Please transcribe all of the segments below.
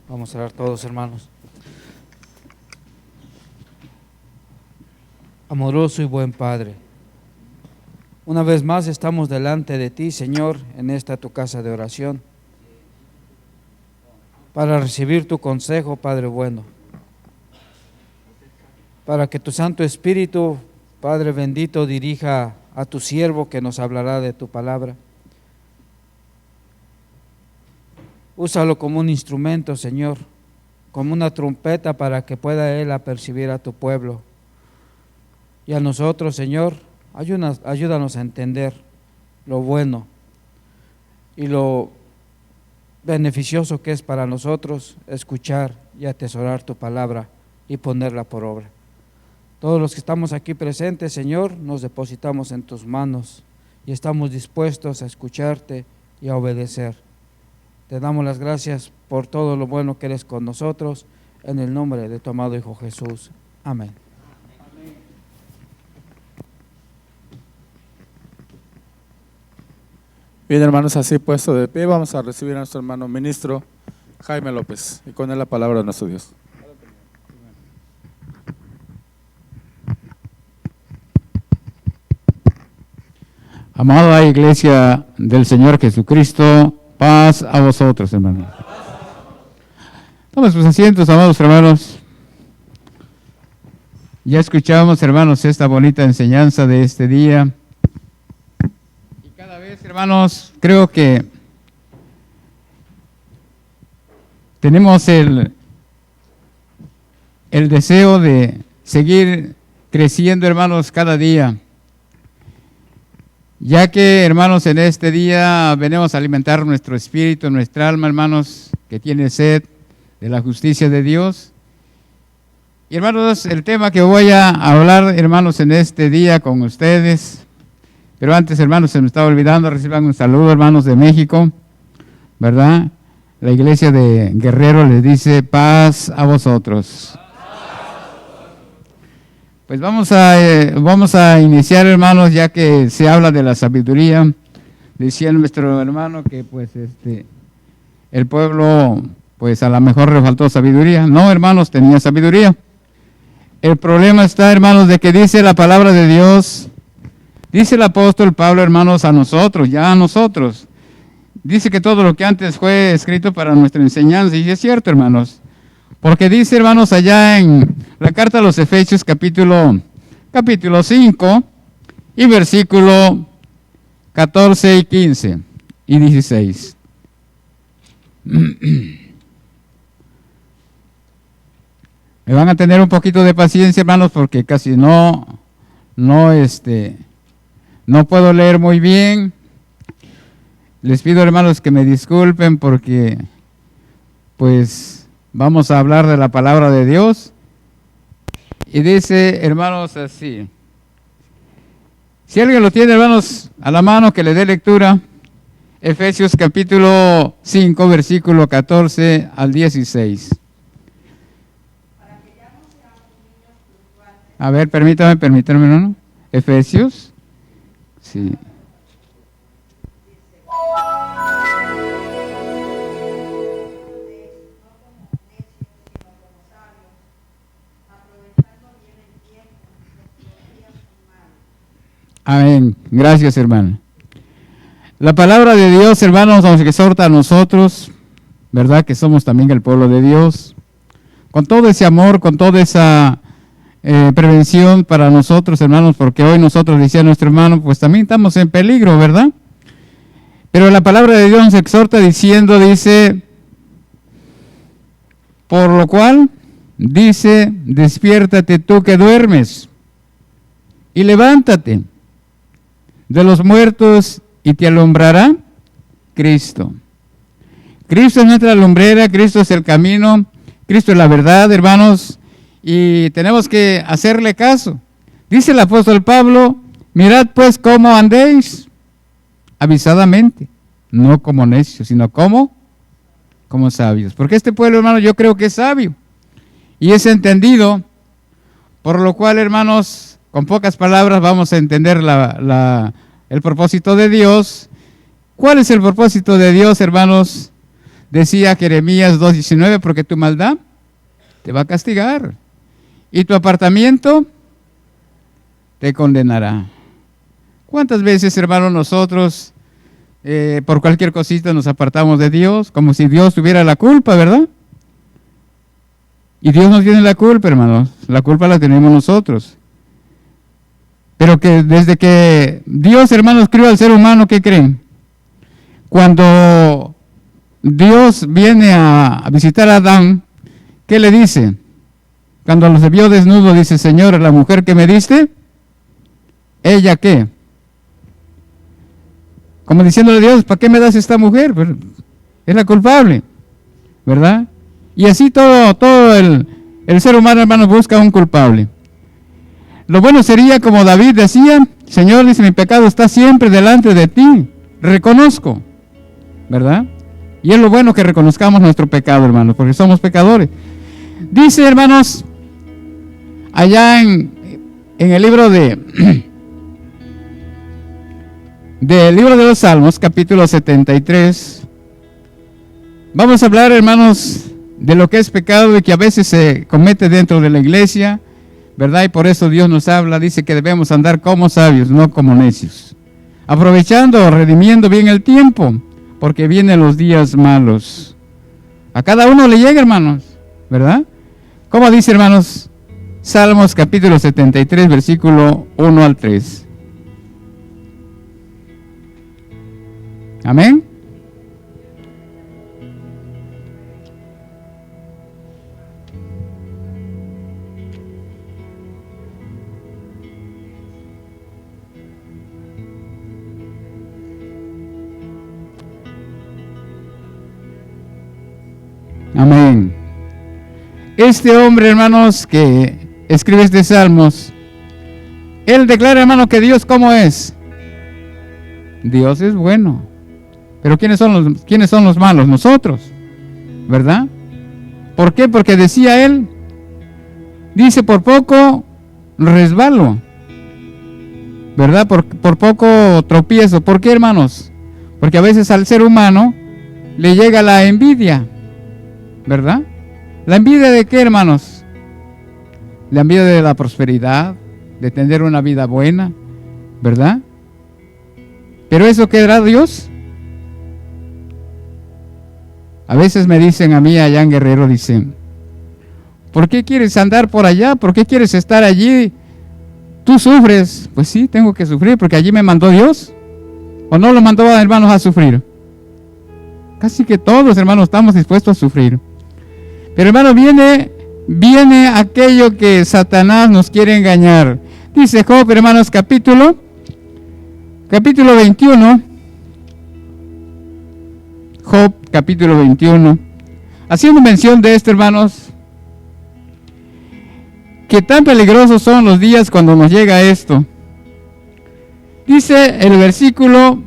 Vamos a orar todos, hermanos. Amoroso y buen Padre, una vez más estamos delante de ti, Señor, en esta tu casa de oración, para recibir tu consejo, Padre bueno, para que tu Santo Espíritu, Padre bendito, dirija a tu siervo que nos hablará de tu palabra. Úsalo como un instrumento, Señor, como una trompeta para que pueda Él apercibir a tu pueblo. Y a nosotros, Señor, ayúdanos a entender lo bueno y lo beneficioso que es para nosotros escuchar y atesorar tu palabra y ponerla por obra. Todos los que estamos aquí presentes, Señor, nos depositamos en tus manos y estamos dispuestos a escucharte y a obedecer. Te damos las gracias por todo lo bueno que eres con nosotros, en el nombre de tu amado Hijo Jesús. Amén. Bien, hermanos, así puesto de pie, vamos a recibir a nuestro hermano ministro Jaime López y con él la palabra de nuestro Dios. Amada Iglesia del Señor Jesucristo, paz a vosotros, hermanos. Tomen sus asientos, amados hermanos. Ya escuchamos, hermanos, esta bonita enseñanza de este día. Y cada vez, hermanos, creo que tenemos el deseo de seguir creciendo, hermanos, cada día. Ya que, hermanos, en este día venimos a alimentar nuestro espíritu, nuestra alma, hermanos, que tiene sed de la justicia de Dios. Y, hermanos, el tema que voy a hablar, hermanos, en este día con ustedes, pero antes, hermanos, se me estaba olvidando, reciban un saludo, hermanos de México, ¿verdad? La iglesia de Guerrero les dice paz a vosotros. Pues vamos a iniciar, hermanos, ya que se habla de la sabiduría. Decía nuestro hermano que pues el pueblo pues a lo mejor le faltó sabiduría. No, hermanos, tenía sabiduría. El problema está, hermanos, de que dice la palabra de Dios, dice el apóstol Pablo, hermanos, a nosotros, ya a nosotros. Dice que todo lo que antes fue escrito para nuestra enseñanza, y es cierto, hermanos. Porque dice, hermanos, allá en la carta a los Efesios, capítulo 5, y versículo 14 y 15 y 16. Me van a tener un poquito de paciencia, hermanos, porque casi no puedo leer muy bien. Les pido, hermanos, que me disculpen porque, pues, vamos a hablar de la palabra de Dios. Y dice, hermanos, así. Si alguien lo tiene, hermanos, a la mano, que le dé lectura. Efesios capítulo 5, versículo 14 al 16. A ver, permítame, hermano. Efesios. Sí. Amén. Gracias, hermano. La palabra de Dios, hermanos, nos exhorta a nosotros, ¿verdad? Que somos también el pueblo de Dios. Con todo ese amor, con toda esa prevención para nosotros, hermanos, porque hoy nosotros, decía nuestro hermano, pues también estamos en peligro, ¿verdad? Pero la palabra de Dios nos exhorta diciendo, dice, por lo cual, dice, despiértate tú que duermes y levántate de los muertos y te alumbrará Cristo. Cristo es nuestra lumbrera, Cristo es el camino, Cristo es la verdad, hermanos, y tenemos que hacerle caso. Dice el apóstol Pablo, mirad pues cómo andéis, avisadamente, no como necios, sino como sabios. Porque este pueblo, hermano, yo creo que es sabio y es entendido, por lo cual, hermanos, con pocas palabras vamos a entender el propósito de Dios. ¿Cuál es el propósito de Dios, hermanos? Decía Jeremías 2:19, porque tu maldad te va a castigar y tu apartamiento te condenará. ¿Cuántas veces, hermanos, nosotros por cualquier cosita nos apartamos de Dios, como si Dios tuviera la culpa, ¿verdad? Y Dios no tiene la culpa, hermanos, la culpa la tenemos nosotros. Pero que desde que Dios, hermanos, crió al ser humano, ¿qué creen? Cuando Dios viene a visitar a Adán, ¿qué le dice? Cuando los vio desnudo, dice: Señor, la mujer que me diste, ¿ella qué? Como diciéndole a Dios: ¿para qué me das esta mujer? Pues es la culpable, ¿verdad? Y así todo el ser humano, hermanos, busca un culpable. Lo bueno sería, como David decía: Señor, dice, mi pecado está siempre delante de ti, reconozco, ¿verdad? Y es lo bueno que reconozcamos nuestro pecado, hermanos, porque somos pecadores. Dice, hermanos, allá en el libro del libro de los Salmos, capítulo 73, vamos a hablar, hermanos, de lo que es pecado y que a veces se comete dentro de la iglesia, ¿verdad? Y por eso Dios nos habla, dice que debemos andar como sabios, no como necios, aprovechando o redimiendo bien el tiempo, porque vienen los días malos. A cada uno le llega, hermanos, ¿verdad? Como dice, hermanos, Salmos capítulo 73, versículo 1 al 3. Amén. Amén. Este hombre, hermanos, que escribe este Salmos, él declara, hermano, que Dios, ¿cómo es? Dios es bueno. Pero ¿quiénes son los malos? Nosotros, ¿verdad? ¿Por qué? Porque decía él, dice, por poco resbalo, ¿verdad? Por poco tropiezo. ¿Por qué, hermanos? Porque a veces al ser humano le llega la envidia, ¿verdad? ¿La envidia de qué, hermanos? La envidia de la prosperidad, de tener una vida buena, ¿verdad? ¿Pero eso qué hará Dios? A veces me dicen a mí allá en Guerrero, dicen: ¿por qué quieres andar por allá? ¿Por qué quieres estar allí? ¿Tú sufres? Pues sí, tengo que sufrir porque allí me mandó Dios. ¿O no lo mandó a hermanos a sufrir? Casi que todos, hermanos, estamos dispuestos a sufrir. Pero, hermano, viene aquello que Satanás nos quiere engañar. Dice Job, hermanos, capítulo 21. Job, capítulo 21. Haciendo mención de esto, hermanos, que tan peligrosos son los días cuando nos llega esto. Dice el versículo: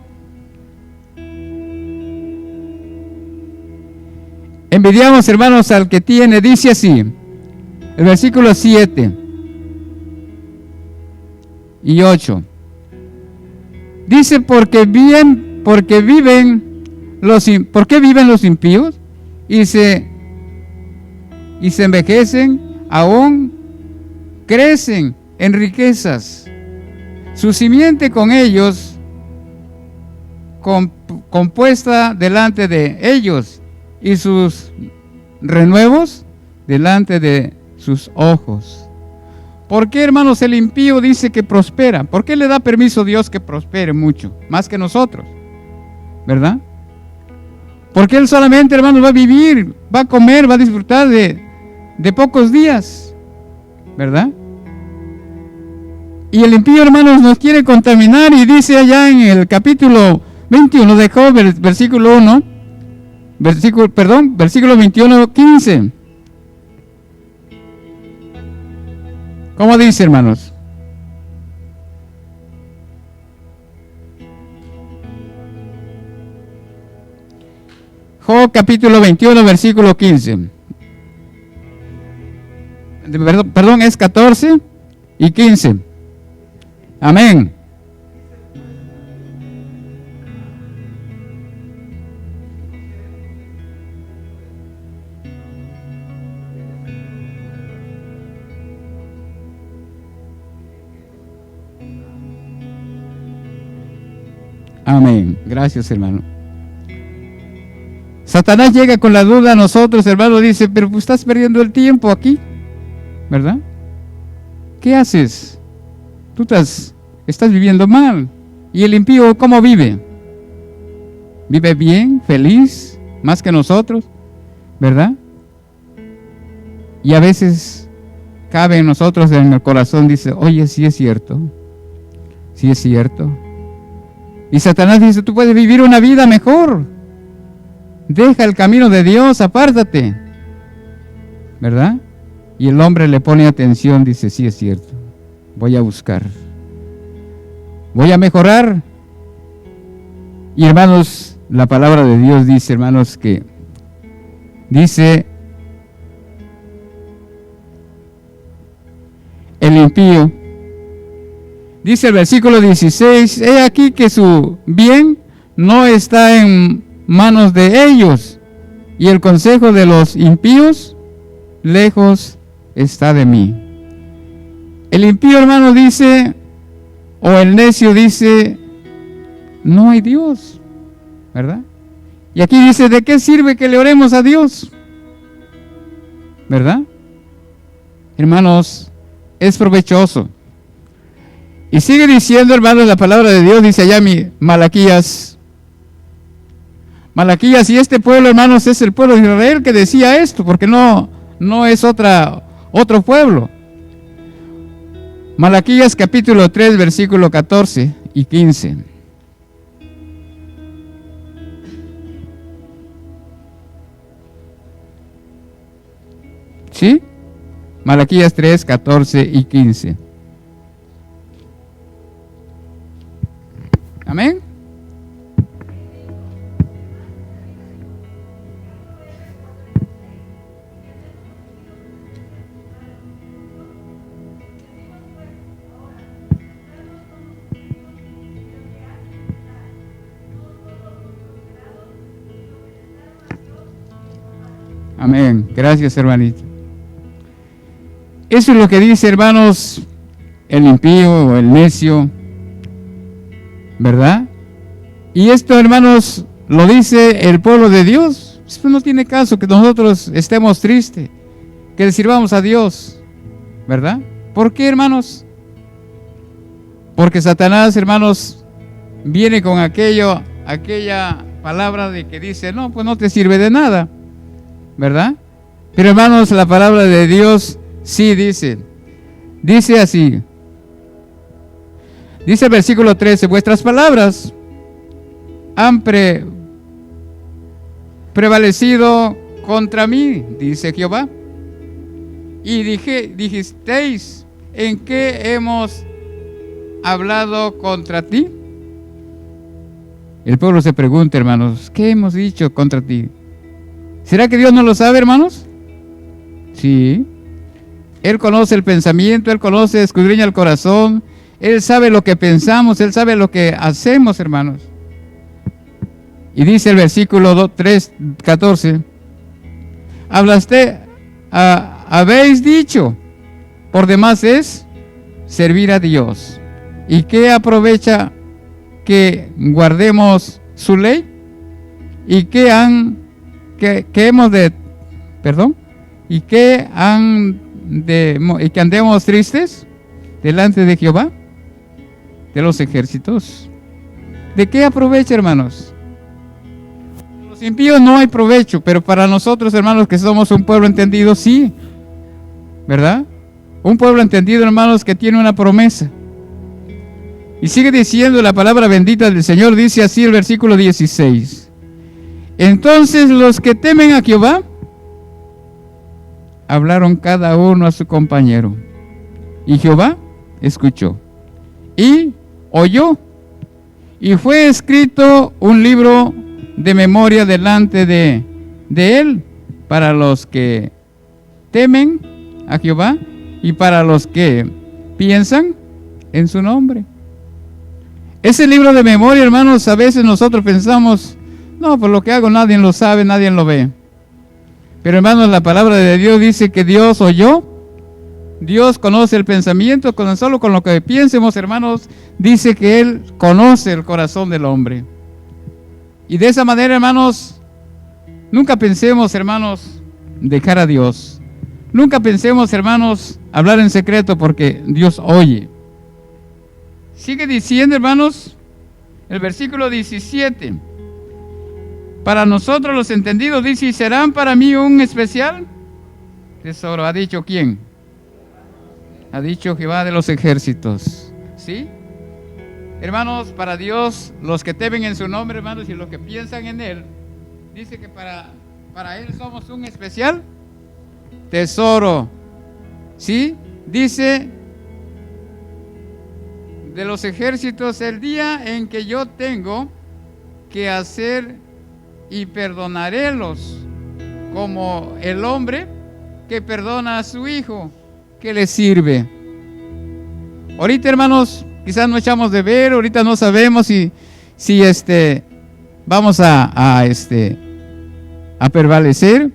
envidiamos, hermanos, al que tiene, dice así, el versículo 7 y 8. Dice: ¿por qué viven los impíos y se envejecen, aún crecen en riquezas? Su simiente con ellos, compuesta delante de ellos, y sus renuevos delante de sus ojos. ¿Por qué, hermanos, el impío dice que prospera? ¿Por qué le da permiso a Dios que prospere mucho, más que nosotros? ¿Verdad? Porque él solamente, hermanos, va a vivir, va a comer, va a disfrutar de pocos días, ¿verdad? Y el impío, hermanos, nos quiere contaminar, y dice allá en el capítulo 21 de Job, versículo 1, versículo 21, 15. ¿Cómo dice, hermanos? Job capítulo 21, versículo 15. Perdón, es 14 y 15. Amén. Amén. Gracias, hermano. Satanás llega con la duda a nosotros, hermano, dice, pero pues estás perdiendo el tiempo aquí, ¿verdad? ¿Qué haces? Tú estás viviendo mal. ¿Y el impío cómo vive? ¿Vive bien, feliz, más que nosotros? ¿Verdad? Y a veces cabe en nosotros, en el corazón, dice, oye, sí es cierto. Sí es cierto. Y Satanás dice, tú puedes vivir una vida mejor. Deja el camino de Dios, apártate. ¿Verdad? Y el hombre le pone atención, dice, sí es cierto. Voy a buscar. Voy a mejorar. Y hermanos, la palabra de Dios dice, hermanos, que dice el impío, dice el versículo 16, he aquí que su bien no está en manos de ellos, y el consejo de los impíos lejos está de mí. El impío, hermano, dice, o el necio dice, no hay Dios, ¿verdad? Y aquí dice, ¿de qué sirve que le oremos a Dios? ¿Verdad? Hermanos, es provechoso. Y sigue diciendo, hermanos, la palabra de Dios, dice allá Malaquías, y este pueblo, hermanos, es el pueblo de Israel que decía esto, porque no es otro pueblo. Malaquías capítulo 3, versículo 14 y 15. ¿Sí? Malaquías 3, 14 y 15. Amén. Amén. Gracias, hermanito. Eso es lo que dice, hermanos, el impío o el necio, ¿verdad? Y esto, hermanos, lo dice el pueblo de Dios. Esto no tiene caso que nosotros estemos tristes, que le sirvamos a Dios, ¿verdad? ¿Por qué, hermanos? Porque Satanás, hermanos, viene con aquella palabra de que dice, no, pues no te sirve de nada, ¿verdad? Pero, hermanos, la palabra de Dios sí dice así. Dice el versículo 13, vuestras palabras han prevalecido contra mí, dice Jehová. Y dijisteis, ¿en qué hemos hablado contra ti? El pueblo se pregunta, hermanos, ¿qué hemos dicho contra ti? ¿Será que Dios no lo sabe, hermanos? Sí. Él conoce el pensamiento, Él conoce, escudriña el corazón, Él sabe lo que pensamos, Él sabe lo que hacemos, hermanos. Y dice el versículo 3, 14, habéis dicho, por demás es servir a Dios. ¿Y qué aprovecha que guardemos su ley? ¿Y qué que andemos tristes delante de Jehová de los ejércitos? ¿De qué aprovecha, hermanos? Los impíos no hay provecho, pero para nosotros, hermanos, que somos un pueblo entendido, sí, ¿verdad? Un pueblo entendido, hermanos, que tiene una promesa. Y sigue diciendo la palabra bendita del Señor, dice así el versículo 16. Entonces los que temen a Jehová hablaron cada uno a su compañero, y Jehová escuchó y oyó, y fue escrito un libro de memoria delante de él para los que temen a Jehová y para los que piensan en su nombre. Ese libro de memoria, hermanos, a veces nosotros pensamos, no, por lo que hago nadie lo sabe, nadie lo ve. Pero, hermanos, la palabra de Dios dice que Dios oyó Dios conoce el pensamiento, con solo con lo que piensemos, hermanos, dice que Él conoce el corazón del hombre. Y de esa manera, hermanos, nunca pensemos, hermanos, dejar a Dios. Nunca pensemos, hermanos, hablar en secreto, porque Dios oye. Sigue diciendo, hermanos, el versículo 17. Para nosotros los entendidos, dice, ¿y serán para mí un especial tesoro? ¿Ha dicho quién? Ha dicho Jehová de los ejércitos. ¿Sí? Hermanos, para Dios, los que temen en su nombre, hermanos, y los que piensan en Él, dice que para Él somos un especial tesoro. ¿Sí? Dice, de los ejércitos, el día en que yo tengo que hacer y perdonarélos, como el hombre que perdona a su hijo, que le sirve. Ahorita, hermanos, quizás no echamos de ver, ahorita no sabemos si vamos a prevalecer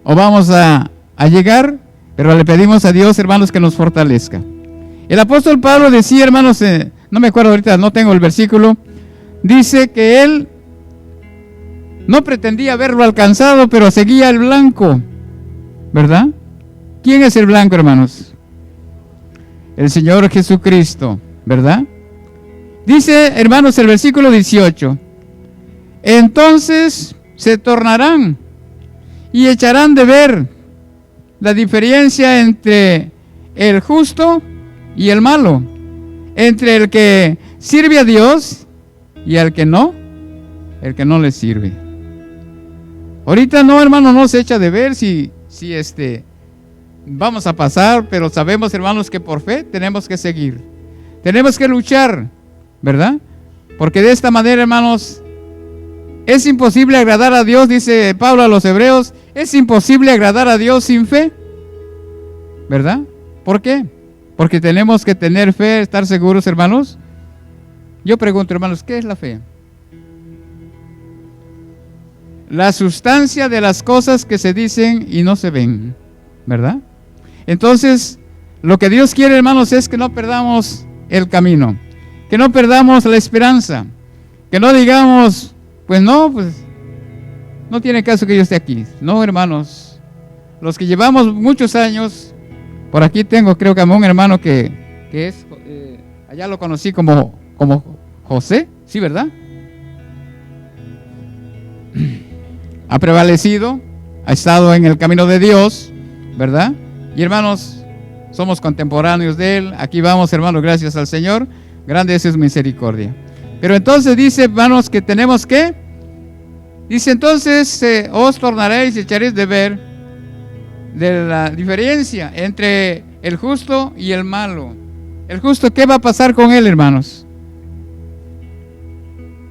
o vamos a llegar, pero le pedimos a Dios, hermanos, que nos fortalezca. El apóstol Pablo decía, hermanos, no me acuerdo ahorita, no tengo el versículo, dice que él no pretendía haberlo alcanzado, pero seguía el blanco, ¿verdad? ¿Quién es el blanco, hermanos? El Señor Jesucristo, ¿verdad? Dice, hermanos, el versículo 18, entonces se tornarán y echarán de ver la diferencia entre el justo y el malo, entre el que sirve a Dios y el que no le sirve. Ahorita no, hermano, no se echa de ver si vamos a pasar, pero sabemos, hermanos, que por fe tenemos que seguir. Tenemos que luchar, ¿verdad? Porque de esta manera, hermanos, es imposible agradar a Dios, dice Pablo a los hebreos, es imposible agradar a Dios sin fe, ¿verdad? ¿Por qué? Porque tenemos que tener fe, estar seguros, hermanos. Yo pregunto, hermanos, ¿qué es la fe? La sustancia de las cosas que se dicen y no se ven, ¿verdad? Entonces, lo que Dios quiere, hermanos, es que no perdamos el camino, que no perdamos la esperanza, que no digamos, pues no tiene caso que yo esté aquí. No, hermanos, los que llevamos muchos años, por aquí tengo, creo que a un hermano que es, allá lo conocí como José, ¿sí, verdad? Ha prevalecido, ha estado en el camino de Dios, ¿verdad? Y hermanos, somos contemporáneos de Él. Aquí vamos, hermanos, gracias al Señor. Grande es su misericordia. Pero entonces dice, hermanos, que tenemos que, dice, entonces os tornaréis y echaréis de ver de la diferencia entre el justo y el malo. El justo, ¿qué va a pasar con él, hermanos?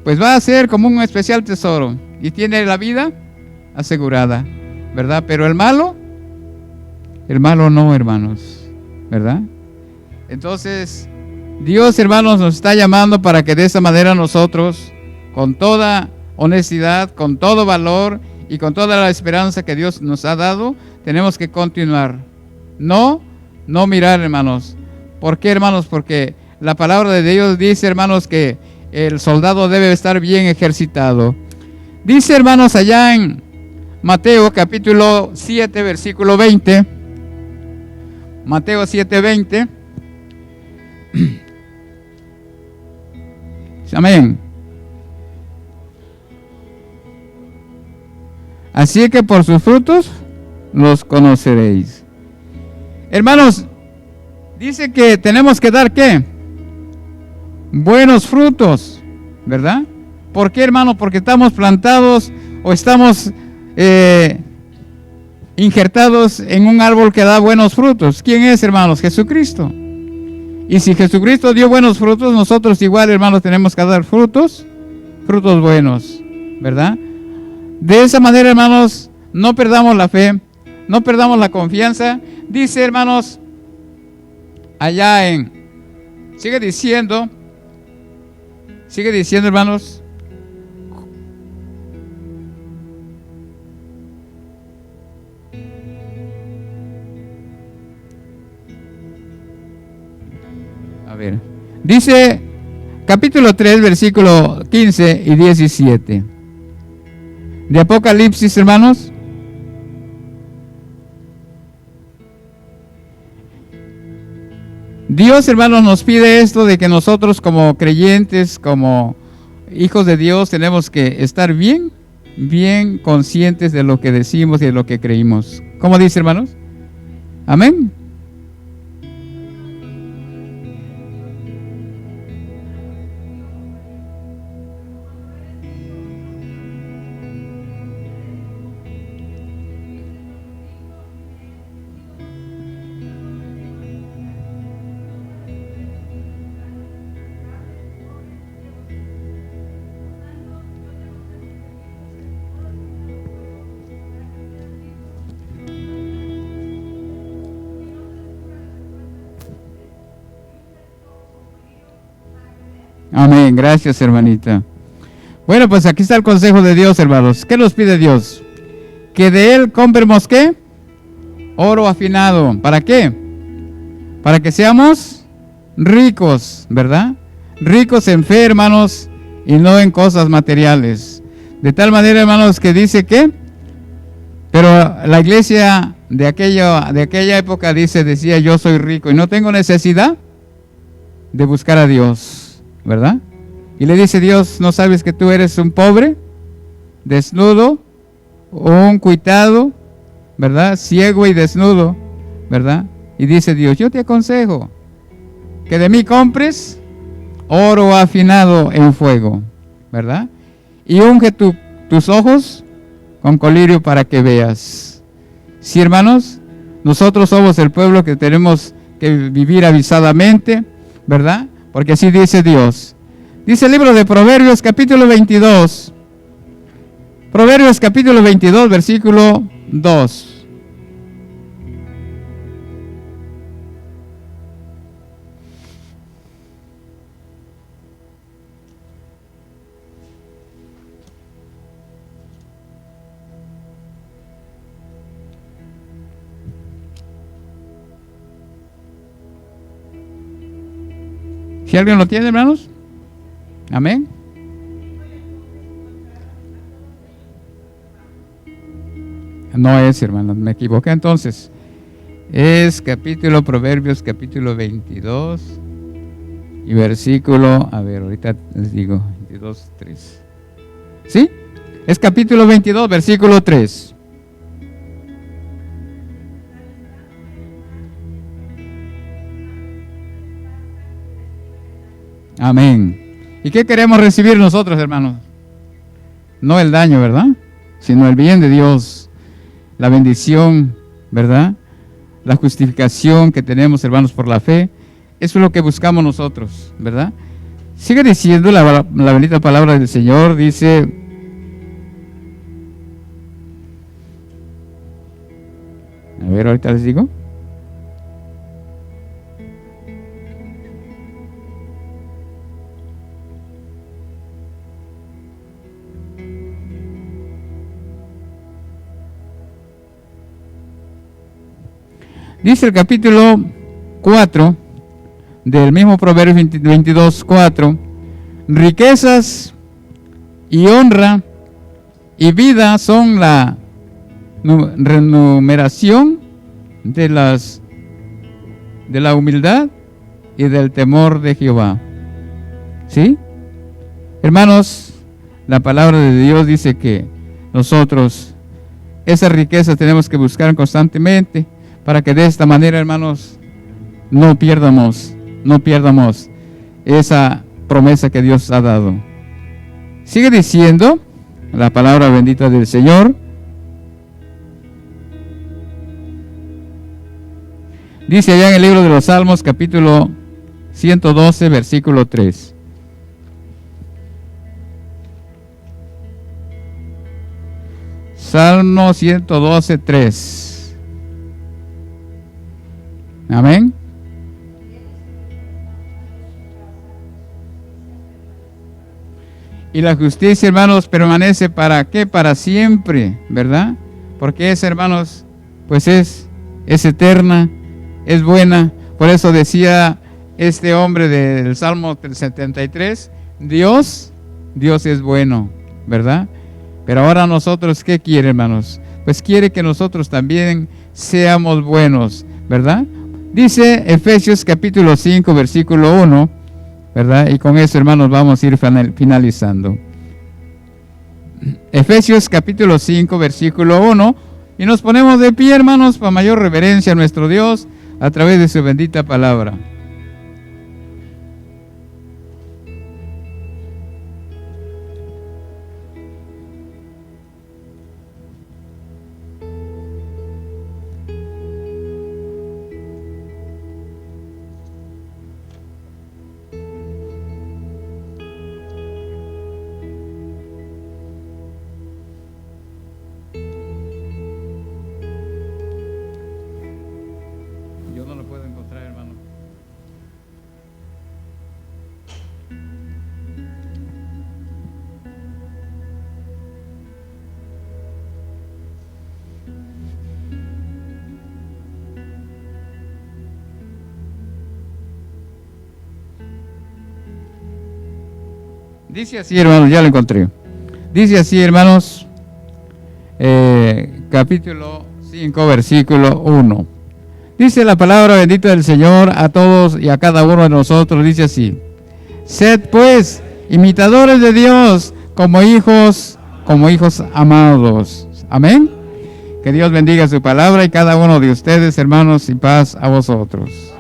Pues va a ser como un especial tesoro y tiene la vida asegurada, ¿verdad? Pero el malo no, hermanos, ¿verdad? Entonces, Dios, hermanos, nos está llamando para que de esa manera nosotros, con toda honestidad, con todo valor y con toda la esperanza que Dios nos ha dado, tenemos que continuar. No mirar, hermanos. ¿Por qué, hermanos? Porque la palabra de Dios dice, hermanos, que el soldado debe estar bien ejercitado. Dice, hermanos, allá en Mateo capítulo 7, versículo 20. Mateo 7, 20. Amén. Así que por sus frutos los conoceréis. Hermanos, dice que tenemos que dar ¿qué? Buenos frutos, ¿verdad? ¿Por qué, hermano? Porque estamos plantados o estamos injertados en un árbol que da buenos frutos. ¿Quién es, hermanos? Jesucristo. Y si Jesucristo dio buenos frutos, nosotros igual, hermanos, tenemos que dar frutos buenos, ¿verdad? De esa manera, hermanos, no perdamos la fe, no perdamos la confianza. Dice, hermanos, sigue diciendo, hermanos, A ver. Dice capítulo 3, versículo 15 y 17. De Apocalipsis, hermanos. Dios, hermanos, nos pide esto de que nosotros como creyentes, como hijos de Dios, tenemos que estar bien conscientes de lo que decimos y de lo que creímos. ¿Cómo dice, hermanos? Amén. Amén, gracias hermanita. Bueno, pues aquí está el consejo de Dios, hermanos. ¿Qué nos pide Dios? Que de Él compremos, ¿qué? Oro afinado. ¿Para qué? Para que seamos ricos, ¿verdad? Ricos en fe, hermanos, y no en cosas materiales. De tal manera, hermanos, que dice que, pero la iglesia de aquella época decía, yo soy rico y no tengo necesidad de buscar a Dios, ¿verdad? Y le dice Dios, ¿no sabes que tú eres un pobre, desnudo, un cuitado, ¿verdad? Ciego y desnudo, ¿verdad? Y dice Dios, yo te aconsejo que de mí compres oro afinado en fuego, ¿verdad? Y unge tus ojos con colirio para que veas. Sí, hermanos, nosotros somos el pueblo que tenemos que vivir avisadamente, ¿verdad? Porque así dice Dios. Dice el libro de Proverbios capítulo 22. Proverbios capítulo 22, versículo 2. Si alguien lo tiene, hermanos. Amén. No es, hermanos, me equivoqué entonces. Es Proverbios capítulo 22 y versículo, a ver, ahorita les digo, 22, 3. ¿Sí? Es capítulo 22, versículo 3. Amén. ¿Y qué queremos recibir nosotros, hermanos? No el daño, ¿verdad? Sino el bien de Dios, la bendición, ¿verdad? La justificación que tenemos, hermanos, por la fe. Eso es lo que buscamos nosotros, ¿verdad? Sigue diciendo la bendita palabra del Señor, dice... A ver, ahorita les digo. Dice el capítulo 4 del mismo Proverbios 22, 4, riquezas y honra y vida son la remuneración de la humildad y del temor de Jehová. ¿Sí? Hermanos, la palabra de Dios dice que nosotros esas riquezas tenemos que buscar constantemente, para que de esta manera, hermanos, no pierdamos esa promesa que Dios ha dado. Sigue diciendo la palabra bendita del Señor. Dice allá en el libro de los Salmos, capítulo 112, versículo 3. Salmo 112, 3. Amén. Y la justicia, hermanos, permanece ¿para qué? Para siempre, ¿verdad? Porque es, hermanos, pues es eterna, es buena. Por eso decía este hombre del Salmo 73, Dios es bueno, ¿verdad? Pero ahora nosotros, ¿qué quiere, hermanos? Pues quiere que nosotros también seamos buenos, ¿verdad? Dice Efesios capítulo 5, versículo 1, ¿verdad? Y con eso, hermanos, vamos a ir finalizando. Efesios capítulo 5, versículo 1, y nos ponemos de pie, hermanos, para mayor reverencia a nuestro Dios a través de su bendita palabra. Yo no lo puedo encontrar, hermano. Dice así, hermanos, ya lo encontré. Dice así, hermanos, capítulo 5, versículo 1. Dice la palabra bendita del Señor a todos y a cada uno de nosotros, dice así: sed pues imitadores de Dios como hijos amados. Amén. Que Dios bendiga su palabra y cada uno de ustedes, hermanos, y paz a vosotros.